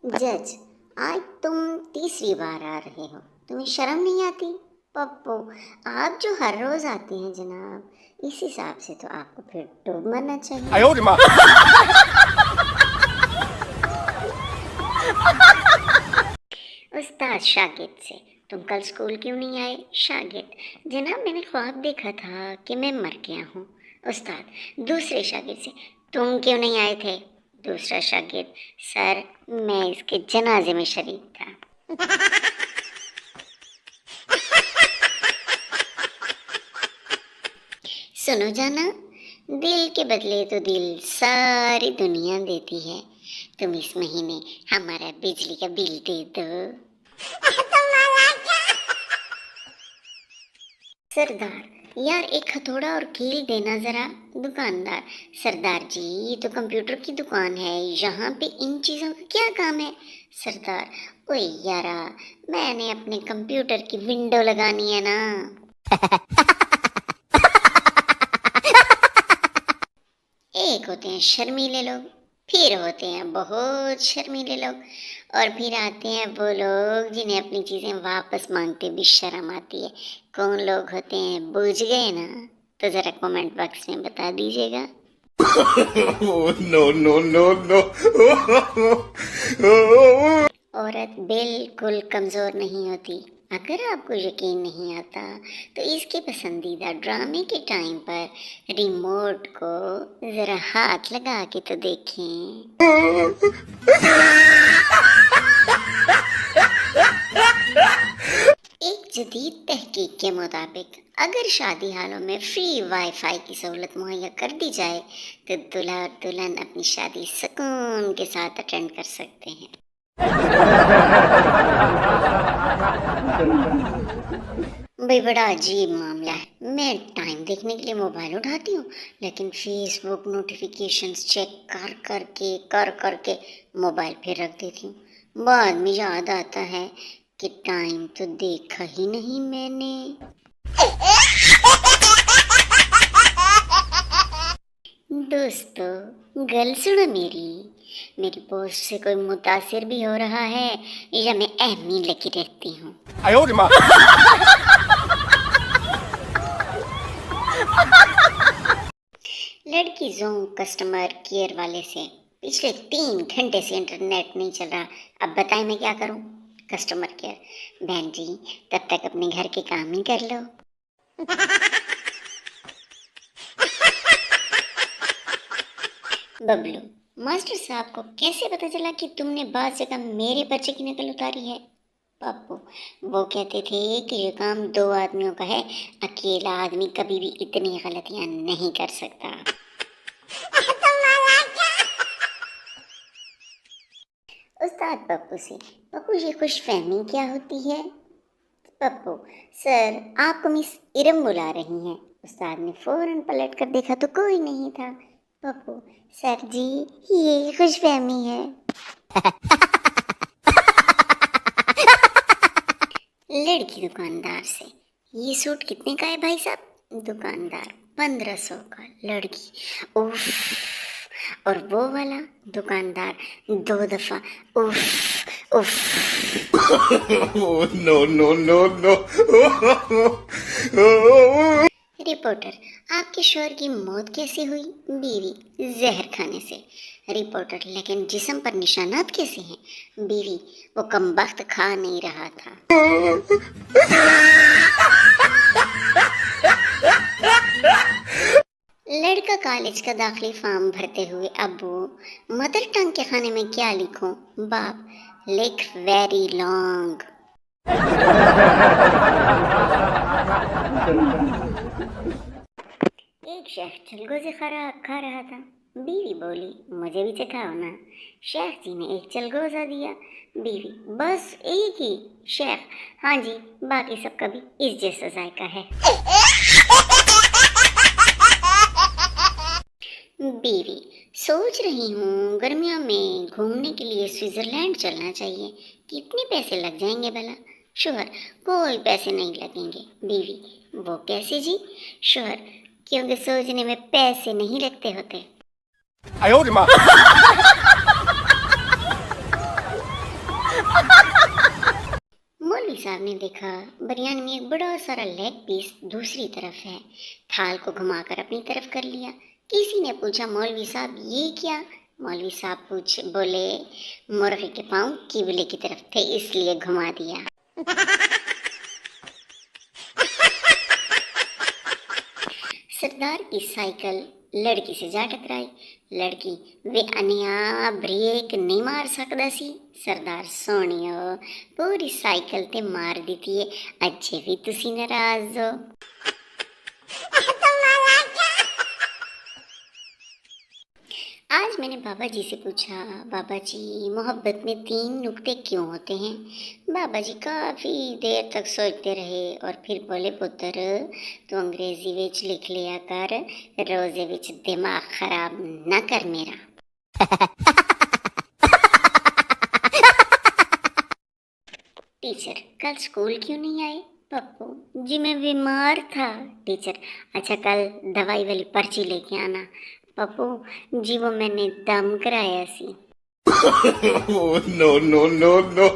जज, आज तुम तीसरी बार आ रहे हो, तुम्हें शर्म नहीं आती? पप्पू, आप जो हर रोज आते हैं जनाब, इस हिसाब से तो आपको फिर डूब मरना चाहिए। उस्ताद शागिर्द से, तुम कल स्कूल क्यों नहीं आए? शागिर्द, जनाब मैंने ख्वाब देखा था कि मैं मर गया हूँ। उस्ताद दूसरे शागिर्द से, तुम क्यों नहीं आए थे? दूसरा शागिर्द, सर मैं इसके जनाजे में शरीक था। सुनो जाना, दिल के बदले तो दिल सारी दुनिया देती है। तुम इस महीने हमारा बिजली का बिल दे दो। सरदार, यार एक हथौड़ा और कील देना जरा। दुकानदार, सरदार जी ये तो कंप्यूटर की दुकान है, यहाँ पे इन चीजों का क्या काम है? सरदार, ओए यारा, मैंने अपने कंप्यूटर की विंडो लगानी है ना। एक होते हैं शर्मीले लोग, फिर होते हैं बहुत शर्मीले लोग, और फिर आते हैं वो लोग जिन्हें अपनी चीजें वापस मांगते भी शर्म आती है। कौन लोग होते हैं बूझ गए ना? तो जरा कमेंट बॉक्स में बता दीजिएगा। No no no no. औरत बिल्कुल कमजोर नहीं होती। अगर आपको यकीन नहीं आता तो इसके पसंदीदा ड्रामे के टाइम पर रिमोट को जरा हाथ लगा के तो देखें। एक जदीद तहकीक के मुताबिक अगर शादी हालों में फ्री वाईफाई की सहूलत मुहैया कर दी जाए तो दूल्हा और दुल्हन अपनी शादी सुकून के साथ अटेंड कर सकते हैं। भाई बड़ा अजीब मामला है। मैं टाइम देखने के लिए मोबाइल उठाती हूँ, लेकिन फेसबुक नोटिफिकेशंस चेक कर करके मोबाइल फिर रख देती हूँ। बाद में याद आता है कि टाइम तो देखा ही नहीं मैंने। दोस्तों गल सुनो मेरी पोस्ट से कोई मुतासिर भी हो रहा है या मैं अहमी लगी रहती हूँ? लड़की जोन कस्टमर केयर वाले से, पिछले 3 घंटे से इंटरनेट नहीं चल रहा, अब बताएं मैं क्या करूं? कस्टमर केयर, बहन जी तब तक अपने घर के काम ही कर लो। बबलू, मास्टर साहब को कैसे पता चला कि तुमने बाद से कम मेरे पर्चे की नकल उतारी है? पप्पू, वो कहते थे कि ये काम 2 आदमियों का है, अकेला आदमी कभी भी इतनी गलतियां नहीं कर सकता। उस्ताद पप्पू से, पप्पू ये खुशफहमी क्या होती है? पप्पू, सर आपको मिस इरम बुला रही हैं। उस्ताद ने फौरन पलट कर देखा तो कोई नहीं था। पप्पू, सर जी ये खुशफहमी है। लड़की दुकानदार से, ये सूट कितने का है भाई साहब? दुकानदार, 1500 का। लड़की, उफ। और वो वाला? दुकानदार, 2 दफा उफ उफ। No no no no. Reporter, आपके शौहर की मौत कैसे हुई? बीवी, जहर खाने से। रिपोर्टर, लेकिन जिस्म पर निशानात कैसे हैं? बीवी, वो कमबख्त खा नहीं रहा था। लड़का कॉलेज का दाखिली फॉर्म भरते हुए अब्बू, मदर टंग के खाने में क्या लिखूं? बाप, लिख वेरी लॉन्ग। एक शेख चलगोज़े खा रहा था। बीवी बोली, मुझे भी चखाओ ना। शेख जी ने एक चलगोज़ा दिया। बीवी, बस एक ही? शेख, हाँ जी, बाकी सबका भी इस जैसा जायका है। बीवी, सोच रही हूँ गर्मियों में घूमने के लिए स्विट्जरलैंड चलना चाहिए, कितने पैसे लग जाएंगे भला? शोहर, कोई पैसे नहीं लगेंगे। बीवी, वो कैसे जी? शोहर, क्योंकि सोचने में पैसे नहीं लगते होते। साहब ने देखा बिरयानी में एक बड़ा सारा लेग पीस दूसरी तरफ है। थाल को घुमाकर अपनी तरफ कर लिया। किसी ने पूछा, मौलवी साहब ये क्या? मौलवी साहब बोले, मुर्गे के पाँव किबले की तरफ थे इसलिए घुमा दिया। सरदार की साइकिल लड़की से जा टकराई। लड़की, वे अनिया ब्रेक नहीं मार सकदा सी। सरदार, सोनियो पूरी साइकिल ते मार दी है, अज्जे भी तुसी नाराज हो। आज मैंने बाबा जी से पूछा, बाबा जी मोहब्बत में 3 नुक्ते क्यों होते हैं? बाबा जी काफ़ी देर तक सोचते रहे और फिर बोले, पुत्र तू अंग्रेजी विच लिख लिया कर, रोजे विच दिमाग खराब ना कर मेरा। टीचर, कल स्कूल क्यों नहीं आए? पप्पू जी मैं बीमार था। टीचर, अच्छा कल दवाई वाली पर्ची लेके आना। पप्पू जी वो मैंने दम कराया सी। Oh, no, no, no, no.